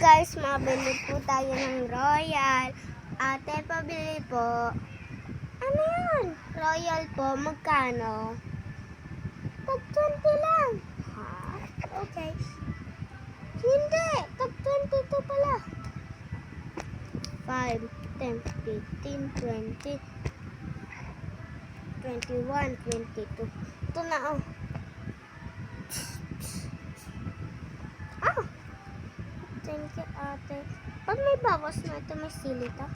guys, mabili po tayo ng Royal. Ate, pabili po. Ano yan? Royal po, magkano? Tag 20 lang. Ha? Okay. Hindi, tag 22 pala. 5, 10, 15, 20, 21, 22. Ito na oh. Thank you, ate. Pag may bawas na ito, may sili ta?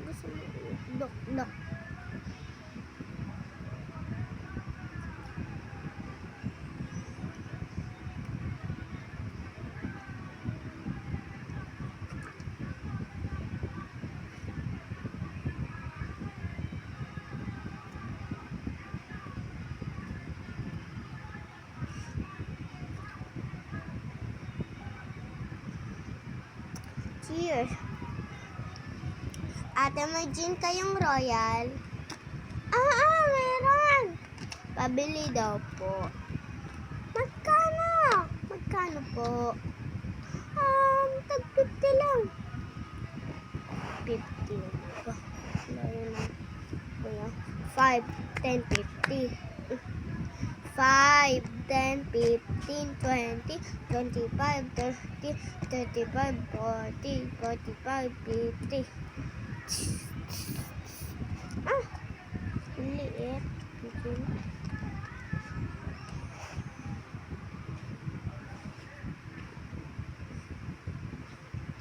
Gusto mo, dok. Cheers. Ate, may gin kayong Royal? Meron. Pabili daw po. Magkano? Magkano po? Tag 50 lang. 50. Kuya. 5, 10, 50. 5, 10, 15, 20, 25, 30, 35, 40, 45, 50. Liit.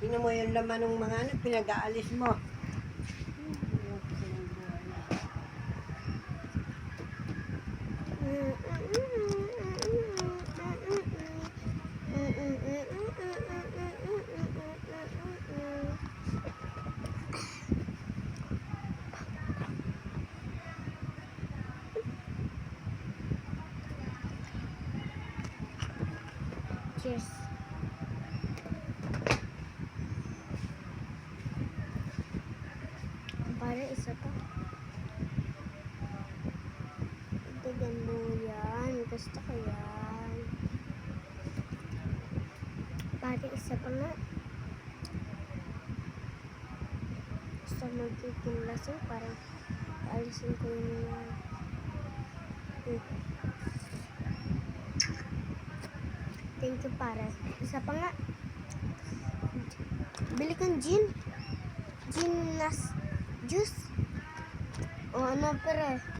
Tingnan mo yung laman ng mga pinag-aalis mo. Cheers. Para isa pa. Tignan mo yan. Gusto ko yan. Para isa pa nga. Gusto magiging lasing. Parang alisin ko yun yan. Thank you, pare. Isa pa nga. Bili kang gin. Gin nas juice. O ano, pere.